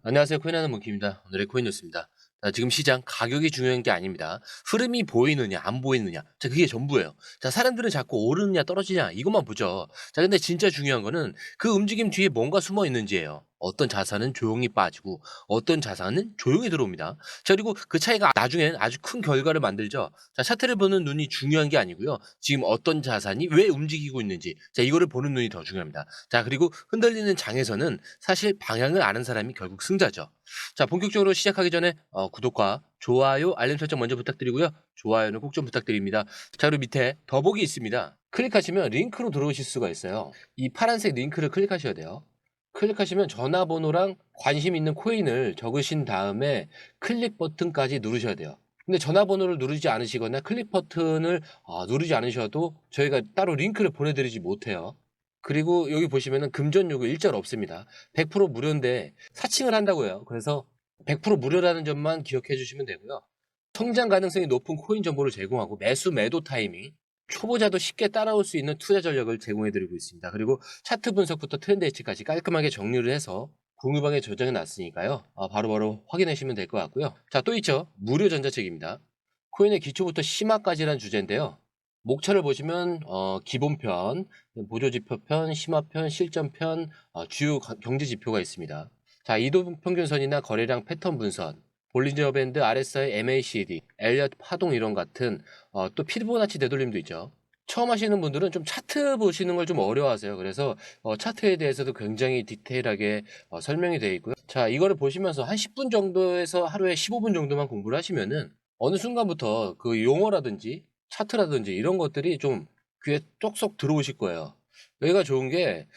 안녕하세요. 코인하는 몽키입니다. 오늘의 코인 뉴스입니다. 자, 지금 시장 가격이 중요한 게 아닙니다. 흐름이 보이느냐 안 보이느냐, 자, 그게 전부예요. 자, 사람들은 자꾸 오르느냐 떨어지냐 이것만 보죠. 자, 근데 진짜 중요한 거는 그 움직임 뒤에 뭔가 숨어 있는지예요. 어떤 자산은 조용히 빠지고 어떤 자산은 조용히 들어옵니다. 자, 그리고 그 차이가 나중엔 아주 큰 결과를 만들죠. 자, 차트를 보는 눈이 중요한 게 아니고요. 지금 어떤 자산이 왜 움직이고 있는지, 자, 이거를 보는 눈이 더 중요합니다. 자, 그리고 흔들리는 장에서는 사실 방향을 아는 사람이 결국 승자죠. 자, 본격적으로 시작하기 전에 구독과 좋아요, 알림 설정 먼저 부탁드리고요. 좋아요는 꼭 좀 부탁드립니다. 자, 그리고 밑에 더보기 있습니다. 클릭하시면 링크로 들어오실 수가 있어요. 이 파란색 링크를 클릭하셔야 돼요. 클릭하시면 전화번호랑 관심 있는 코인을 적으신 다음에 클릭 버튼까지 누르셔야 돼요. 근데 전화번호를 누르지 않으시거나 클릭 버튼을 누르지 않으셔도 저희가 따로 링크를 보내드리지 못해요. 그리고 여기 보시면은 금전 요구 일절 없습니다. 100% 무료인데 사칭을 한다고 해요. 그래서 100% 무료라는 점만 기억해 주시면 되고요. 성장 가능성이 높은 코인 정보를 제공하고 매수 매도 타이밍, 초보자도 쉽게 따라올 수 있는 투자 전략을 제공해 드리고 있습니다. 그리고 차트 분석부터 트렌드 예측까지 깔끔하게 정리를 해서 공유방에 저장해 놨으니까요. 바로바로 확인하시면 될 것 같고요. 자, 또 있죠. 무료 전자책입니다. 코인의 기초부터 심화까지란 주제인데요. 목차를 보시면 기본편, 보조지표편, 심화편, 실전편, 주요 경제 지표가 있습니다. 자, 이동평균선이나 거래량 패턴 분선, 볼린저 밴드, RSI, MACD, 엘리엇 파동 이론 같은 또 피보나치 되돌림도 있죠. 처음 하시는 분들은 좀 차트 보시는 걸 좀 어려워하세요. 그래서 차트에 대해서도 굉장히 디테일하게 설명이 되어 있고요. 자, 이거를 보시면서 한 10분 정도에서 하루에 15분 정도만 공부를 하시면은 어느 순간부터 그 용어라든지 차트라든지 이런 것들이 좀 귀에 쏙쏙 들어오실 거예요. 여기가 좋은 게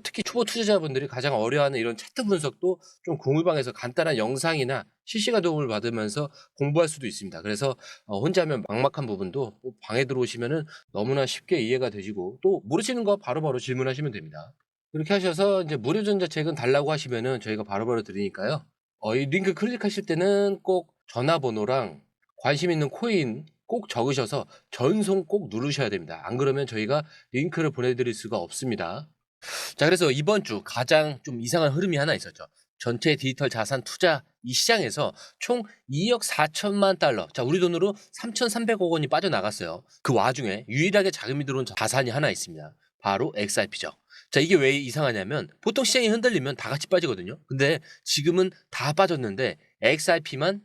특히 초보 투자자분들이 가장 어려워하는 이런 차트 분석도 좀 공유방에서 간단한 영상이나 실시간 도움을 받으면서 공부할 수도 있습니다. 그래서 혼자 하면 막막한 부분도 방에 들어오시면은 너무나 쉽게 이해가 되시고 또 모르시는 거 바로바로 질문하시면 됩니다. 이렇게 하셔서 이제 무료 전자책은 달라고 하시면은 저희가 바로바로 드리니까요. 이 링크 클릭하실 때는 꼭 전화번호랑 관심 있는 코인 꼭 적으셔서 전송 꼭 누르셔야 됩니다. 안 그러면 저희가 링크를 보내드릴 수가 없습니다. 자, 그래서 이번 주 가장 좀 이상한 흐름이 하나 있었죠. 전체 디지털 자산 투자 이 시장에서 총 2억 4천만 달러, 자, 우리 돈으로 3,300억 원이 빠져나갔어요. 그 와중에 유일하게 자금이 들어온 자산이 하나 있습니다. 바로 XRP죠. 자, 이게 왜 이상하냐면 보통 시장이 흔들리면 다 같이 빠지거든요. 근데 지금은 다 빠졌는데 XRP만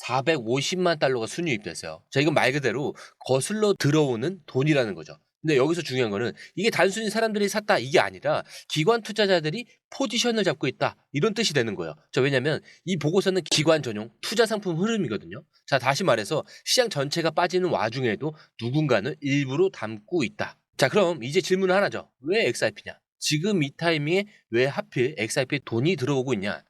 450만 달러가 순유입됐어요. 자, 이건 말 그대로 거슬러 들어오는 돈이라는 거죠. 근데 여기서 중요한 거는 이게 단순히 사람들이 샀다 이게 아니라 기관 투자자들이 포지션을 잡고 있다 이런 뜻이 되는 거예요. 자, 왜냐면 이 보고서는 기관 전용 투자 상품 흐름이거든요. 자, 다시 말해서 시장 전체가 빠지는 와중에도 누군가는 일부러 담고 있다. 자, 그럼 이제 질문 하나죠. 왜 XRP냐? 지금 이 타이밍에 왜 하필 XRP에 돈이 들어오고 있냐?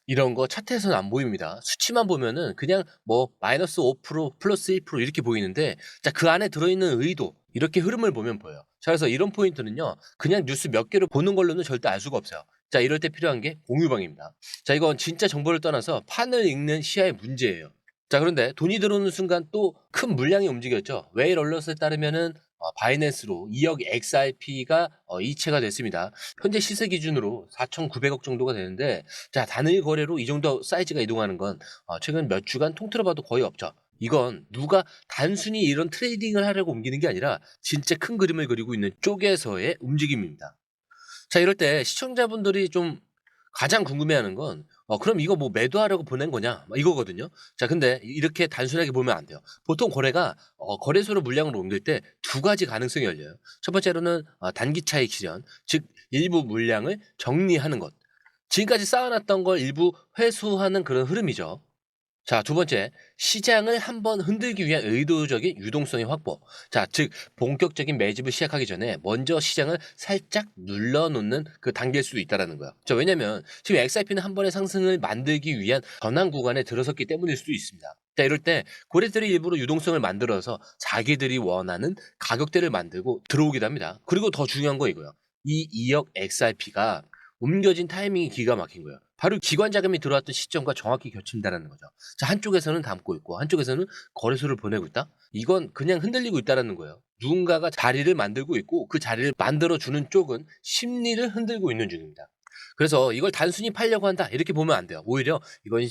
이런 거 차트에서는 안 보입니다. 수치만 보면은 그냥 뭐 마이너스 5% 플러스 1% 이렇게 보이는데, 자, 그 안에 들어있는 의도 이렇게 흐름을 보면 보여요. 자, 그래서 이런 포인트는요, 그냥 뉴스 몇 개를 보는 걸로는 절대 알 수가 없어요. 자, 이럴 때 필요한 게 공유방입니다. 자, 이건 진짜 정보를 떠나서 판을 읽는 시야의 문제예요. 자, 그런데 돈이 들어오는 순간 또 큰 물량이 움직였죠. 웨일 얼럿에 따르면은 바이낸스로 2억 XRP가 이체가 됐습니다. 현재 시세 기준으로 4,900억 정도가 되는데, 자, 단일 거래로 이 정도 사이즈가 이동하는 건 최근 몇 주간 통틀어 봐도 거의 없죠. 이건 누가 단순히 이런 트레이딩을 하려고 옮기는 게 아니라 진짜 큰 그림을 그리고 있는 쪽에서의 움직임입니다. 자, 이럴 때 시청자분들이 좀 가장 궁금해하는 건 그럼 이거 뭐 매도하려고 보낸 거냐? 막 이거거든요. 자, 근데 이렇게 단순하게 보면 안 돼요. 보통 거래가 거래소로 물량을 옮길 때 두 가지 가능성이 열려요. 첫 번째로는 단기 차익 실현, 즉 일부 물량을 정리하는 것. 지금까지 쌓아놨던 걸 일부 회수하는 그런 흐름이죠. 자, 두 번째, 시장을 한번 흔들기 위한 의도적인 유동성의 확보. 자, 즉 본격적인 매집을 시작하기 전에 먼저 시장을 살짝 눌러놓는 그 단계일 수도 있다라는 거예요. 자, 왜냐면 지금 XRP는 한 번의 상승을 만들기 위한 전환 구간에 들어섰기 때문일 수도 있습니다. 자, 이럴 때 고래들이 일부러 유동성을 만들어서 자기들이 원하는 가격대를 만들고 들어오기도 합니다. 그리고 더 중요한 거 이거예요. 이 2억 XRP가 옮겨진 타이밍이 기가 막힌 거예요. 바로 기관 자금이 들어왔던 시점과 정확히 겹친다는 거죠. 자, 한쪽에서는 담고 있고 한쪽에서는 거래소를 보내고 있다? 이건 그냥 흔들리고 있다는 거예요. 누군가가 자리를 만들고 있고 그 자리를 만들어주는 쪽은 심리를 흔들고 있는 중입니다. 그래서 이걸 단순히 팔려고 한다 이렇게 보면 안 돼요. 오히려 이건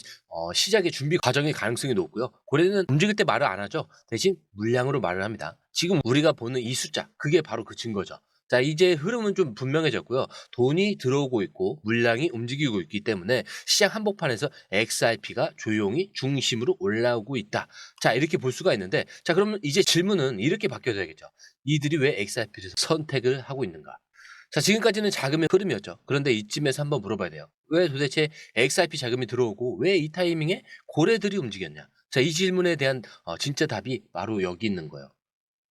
시작의 준비 과정일 가능성이 높고요. 고래는 움직일 때 말을 안 하죠. 대신 물량으로 말을 합니다. 지금 우리가 보는 이 숫자 그게 바로 그 증거죠. 자, 이제 흐름은 좀 분명해졌고요. 돈이 들어오고 있고 물량이 움직이고 있기 때문에 시장 한복판에서 XRP가 조용히 중심으로 올라오고 있다. 자, 이렇게 볼 수가 있는데, 자, 그러면 이제 질문은 이렇게 바뀌어야겠죠. 이들이 왜 XRP를 선택을 하고 있는가? 자, 지금까지는 자금의 흐름이었죠. 그런데 이쯤에서 한번 물어봐야 돼요. 왜 도대체 XRP 자금이 들어오고 왜 이 타이밍에 고래들이 움직였냐? 자, 이 질문에 대한 진짜 답이 바로 여기 있는 거예요.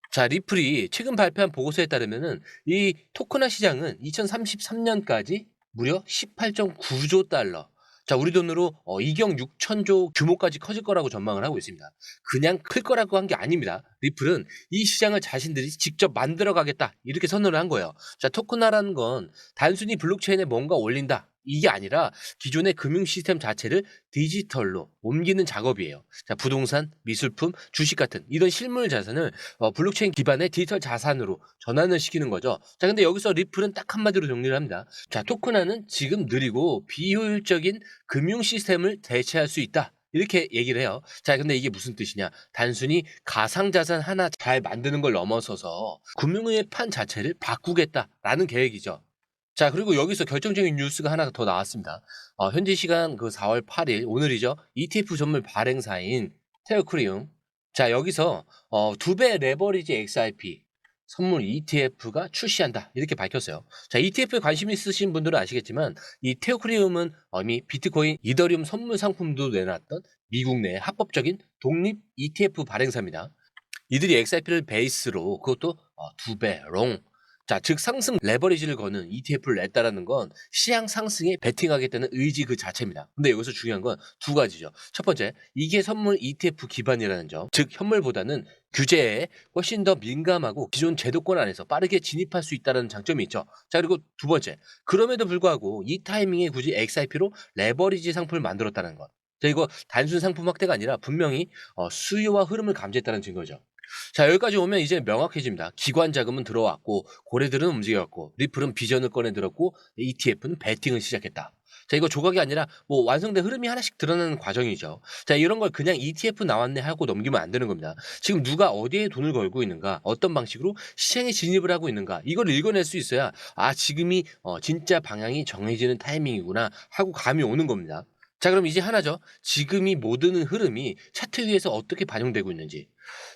자, 리플이 최근 발표한 보고서에 따르면은 이 토크나 시장은 2033년까지 무려 18.9조 달러. 자, 우리 돈으로 2경 6천조 규모까지 커질 거라고 전망을 하고 있습니다. 그냥 클 거라고 한 게 아닙니다. 리플은 이 시장을 자신들이 직접 만들어 가겠다. 이렇게 선언을 한 거예요. 자, 토크나라는 건 단순히 블록체인에 뭔가 올린다. 이게 아니라 기존의 금융 시스템 자체를 디지털로 옮기는 작업이에요. 자, 부동산, 미술품, 주식 같은 이런 실물 자산을 블록체인 기반의 디지털 자산으로 전환을 시키는 거죠. 자, 근데 여기서 리플은 딱 한마디로 정리를 합니다. 자, 토크나는 지금 느리고 비효율적인 금융 시스템을 대체할 수 있다. 이렇게 얘기를 해요. 자, 근데 이게 무슨 뜻이냐? 단순히 가상자산 하나 잘 만드는 걸 넘어서서 금융의 판 자체를 바꾸겠다라는 계획이죠. 자, 그리고 여기서 결정적인 뉴스가 하나 더 나왔습니다. 현지 시간 그 4월 8일, 오늘이죠. ETF 전문 발행사인 테오크리움. 자, 여기서 2배 레버리지 XRP 선물 ETF가 출시한다. 이렇게 밝혔어요. 자, ETF에 관심 있으신 분들은 아시겠지만 이 테오크리움은 이미 비트코인, 이더리움 선물 상품도 내놨던 미국 내 합법적인 독립 ETF 발행사입니다. 이들이 XRP를 베이스로 그것도 2배 롱. 자, 즉 상승 레버리지를 거는 ETF를 냈다라는 건 시장 상승에 베팅하겠다는 의지 그 자체입니다. 근데 여기서 중요한 건 두 가지죠. 첫 번째, 이게 선물 ETF 기반이라는 점. 즉 현물보다는 규제에 훨씬 더 민감하고 기존 제도권 안에서 빠르게 진입할 수 있다는 장점이 있죠. 자, 그리고 두 번째, 그럼에도 불구하고 이 타이밍에 굳이 XRP로 레버리지 상품을 만들었다는 것. 자, 이거 단순 상품 확대가 아니라 분명히 수요와 흐름을 감지했다는 증거죠. 자, 여기까지 오면 이제 명확해집니다. 기관 자금은 들어왔고 고래들은 움직였고 리플은 비전을 꺼내 들었고 ETF는 베팅을 시작했다. 자, 이거 조각이 아니라 뭐 완성된 흐름이 하나씩 드러나는 과정이죠. 자, 이런 걸 그냥 ETF 나왔네 하고 넘기면 안 되는 겁니다. 지금 누가 어디에 돈을 걸고 있는가, 어떤 방식으로 시장에 진입을 하고 있는가, 이걸 읽어낼 수 있어야 지금이 진짜 방향이 정해지는 타이밍이구나 하고 감이 오는 겁니다. 자, 그럼 이제 하나죠. 지금 이 모든 흐름이 차트 위에서 어떻게 반영되고 있는지.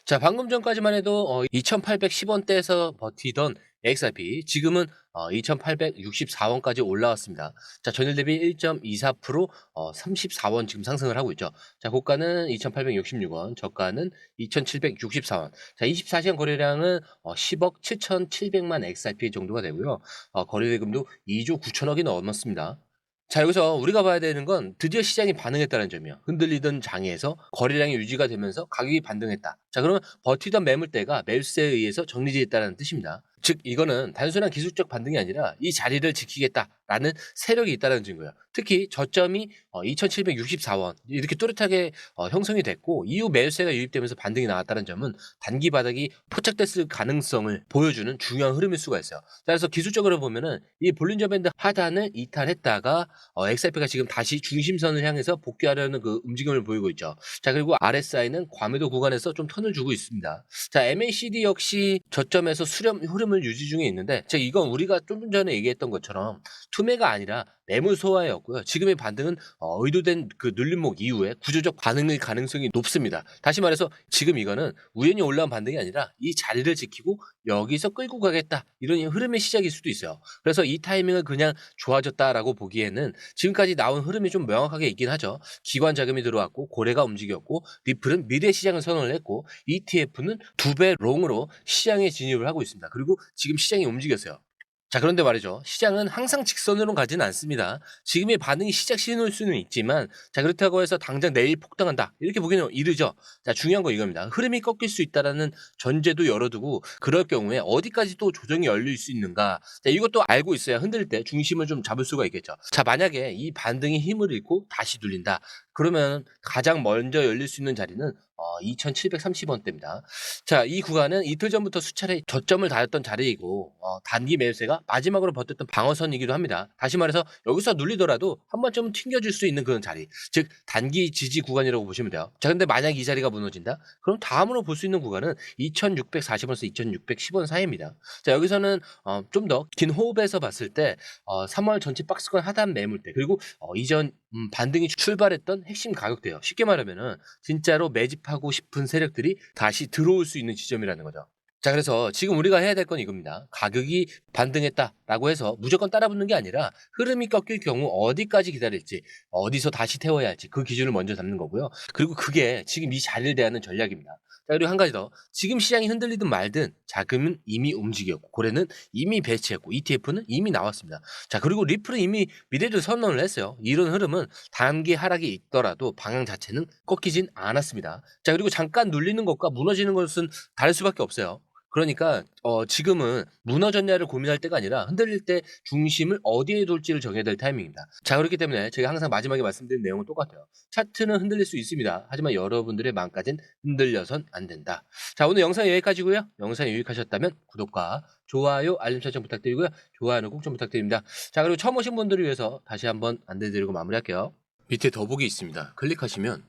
자, 방금 전까지만 해도 2,810원대에서 버티던 XRP 지금은 2,864원까지 올라왔습니다. 자, 전일 대비 1.24% 34원 지금 상승을 하고 있죠. 자, 고가는 2,866원, 저가는 2,764원. 자, 24시간 거래량은 10억 7,700만 XRP 정도가 되고요. 거래대금도 2조 9천억이 넘었습니다. 자, 여기서 우리가 봐야 되는 건 드디어 시장이 반응했다는 점이요. 흔들리던 장에서 거래량이 유지가 되면서 가격이 반등했다. 자, 그러면 버티던 매물대가 매수세에 의해서 정리됐다는 뜻입니다. 즉 이거는 단순한 기술적 반등이 아니라 이 자리를 지키겠다라는 세력이 있다는 증거예요. 특히 저점이 2,764원 이렇게 또렷하게 형성이 됐고 이후 매수세가 유입되면서 반등이 나왔다는 점은 단기 바닥이 포착됐을 가능성을 보여주는 중요한 흐름일 수가 있어요. 자, 그래서 기술적으로 보면은 이 볼린저 밴드 하단을 이탈했다가 XRP가 지금 다시 중심선을 향해서 복귀하려는 그 움직임을 보이고 있죠. 자, 그리고 RSI는 과매도 구간에서 좀 턴을 주고 있습니다. 자, MACD 역시 저점에서 수렴 흐름을 유지 중에 있는데, 즉 이건 우리가 좀 전에 얘기했던 것처럼 투매가 아니라 매물 소화였고요. 지금의 반등은 의도된 그 눌림목 이후에 구조적 반응의 가능성이 높습니다. 다시 말해서 지금 이거는 우연히 올라온 반등이 아니라 이 자리를 지키고 여기서 끌고 가겠다 이런 흐름의 시작일 수도 있어요. 그래서 이 타이밍을 그냥 좋아졌다라고 보기에는 지금까지 나온 흐름이 좀 명확하게 있긴 하죠. 기관 자금이 들어왔고 고래가 움직였고 리플은 미래 시장을 선언을 했고 ETF는 2배 롱으로 시장에 진입을 하고 있습니다. 그리고 지금 시장이 움직였어요. 자, 그런데 말이죠. 시장은 항상 직선으로 가지는 않습니다. 지금의 반응이 시작 신호일 수는 있지만, 자, 그렇다고 해서 당장 내일 폭등한다. 이렇게 보기는 이르죠. 자, 중요한 건 이겁니다. 흐름이 꺾일 수 있다라는 전제도 열어두고, 그럴 경우에 어디까지 또 조정이 열릴 수 있는가. 자, 이것도 알고 있어야 흔들 때 중심을 좀 잡을 수가 있겠죠. 자, 만약에 이 반등이 힘을 잃고 다시 눌린다. 그러면 가장 먼저 열릴 수 있는 자리는 2,730원대입니다. 자, 이 구간은 이틀 전부터 수차례 저점을 달았던 자리이고 단기 매수세가 마지막으로 버텼던 방어선이기도 합니다. 다시 말해서 여기서 눌리더라도 한 번쯤은 튕겨줄 수 있는 그런 자리, 즉 단기 지지 구간이라고 보시면 돼요. 자, 근데 만약 이 자리가 무너진다? 그럼 다음으로 볼 수 있는 구간은 2,640원에서 2,610원 사이입니다. 자, 여기서는 좀 더 긴 호흡에서 봤을 때 3월 전체 박스권 하단 매물대, 그리고 이전 반등이 출발했던 핵심 가격대예요. 쉽게 말하면은 진짜로 매집하고 싶은 세력들이 다시 들어올 수 있는 지점이라는 거죠. 자, 그래서 지금 우리가 해야 될 건 이겁니다. 가격이 반등했다라고 해서 무조건 따라붙는 게 아니라 흐름이 꺾일 경우 어디까지 기다릴지, 어디서 다시 태워야 할지 그 기준을 먼저 잡는 거고요. 그리고 그게 지금 이 자리를 대하는 전략입니다. 자, 그리고 한 가지 더. 지금 시장이 흔들리든 말든 자금은 이미 움직였고 고래는 이미 배치했고 ETF는 이미 나왔습니다. 자, 그리고 리플은 이미 미래를 선언을 했어요. 이런 흐름은 단기 하락이 있더라도 방향 자체는 꺾이진 않았습니다. 자, 그리고 잠깐 눌리는 것과 무너지는 것은 다를 수밖에 없어요. 그러니까 지금은 무너졌냐를 고민할 때가 아니라 흔들릴 때 중심을 어디에 둘지를 정해야 될 타이밍입니다. 자, 그렇기 때문에 제가 항상 마지막에 말씀드린 내용은 똑같아요. 차트는 흔들릴 수 있습니다. 하지만 여러분들의 마음까지는 흔들려선 안 된다. 자, 오늘 영상 여기까지고요. 영상이 유익하셨다면 구독과 좋아요, 알림 설정 부탁드리고요. 좋아요는 꼭 좀 부탁드립니다. 자, 그리고 처음 오신 분들을 위해서 다시 한번 안내드리고 마무리할게요. 밑에 더보기 있습니다. 클릭하시면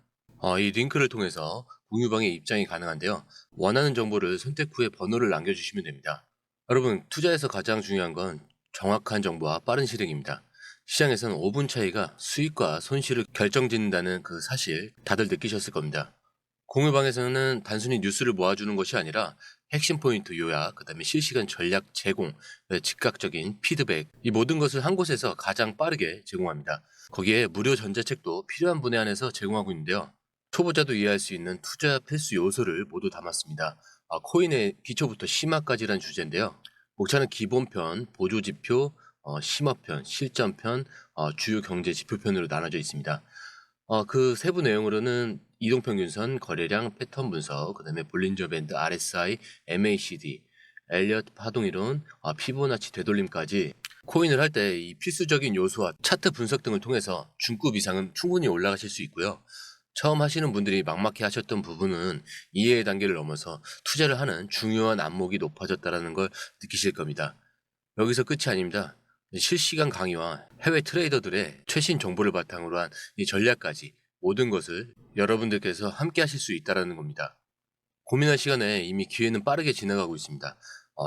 이 링크를 통해서 공유방에 입장이 가능한데요. 원하는 정보를 선택 후에 번호를 남겨주시면 됩니다. 여러분, 투자에서 가장 중요한 건 정확한 정보와 빠른 실행입니다. 시장에서는 5분 차이가 수익과 손실을 결정짓는다는 그 사실 다들 느끼셨을 겁니다. 공유방에서는 단순히 뉴스를 모아주는 것이 아니라 핵심 포인트 요약, 그 다음에 실시간 전략 제공, 즉각적인 피드백, 이 모든 것을 한 곳에서 가장 빠르게 제공합니다. 거기에 무료 전자책도 필요한 분에 한해서 제공하고 있는데요. 초보자도 이해할 수 있는 투자 필수 요소를 모두 담았습니다. 코인의 기초부터 심화까지란 주제인데요. 목차는 기본편, 보조지표, 심화편, 실전편, 주요 경제 지표편으로 나눠져 있습니다. 그 세부 내용으로는 이동평균선, 거래량, 패턴 분석, 그 다음에 볼린저 밴드, RSI, MACD, 엘리엇 파동이론, 피보나치 되돌림까지 코인을 할 때 이 필수적인 요소와 차트 분석 등을 통해서 중급 이상은 충분히 올라가실 수 있고요. 처음 하시는 분들이 막막해 하셨던 부분은 이해의 단계를 넘어서 투자를 하는 중요한 안목이 높아졌다는 걸 느끼실 겁니다. 여기서 끝이 아닙니다. 실시간 강의와 해외 트레이더들의 최신 정보를 바탕으로 한 이 전략까지 모든 것을 여러분들께서 함께 하실 수 있다는 겁니다. 고민할 시간에 이미 기회는 빠르게 지나가고 있습니다.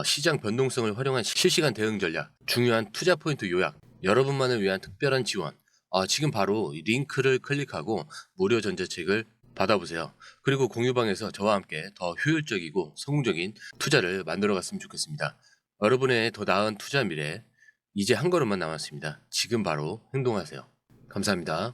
시장 변동성을 활용한 실시간 대응 전략, 중요한 투자 포인트 요약, 여러분만을 위한 특별한 지원, 지금 바로 이 링크를 클릭하고 무료 전자책을 받아보세요. 그리고 공유방에서 저와 함께 더 효율적이고 성공적인 투자를 만들어 갔으면 좋겠습니다. 여러분의 더 나은 투자 미래, 이제 한 걸음만 남았습니다. 지금 바로 행동하세요. 감사합니다.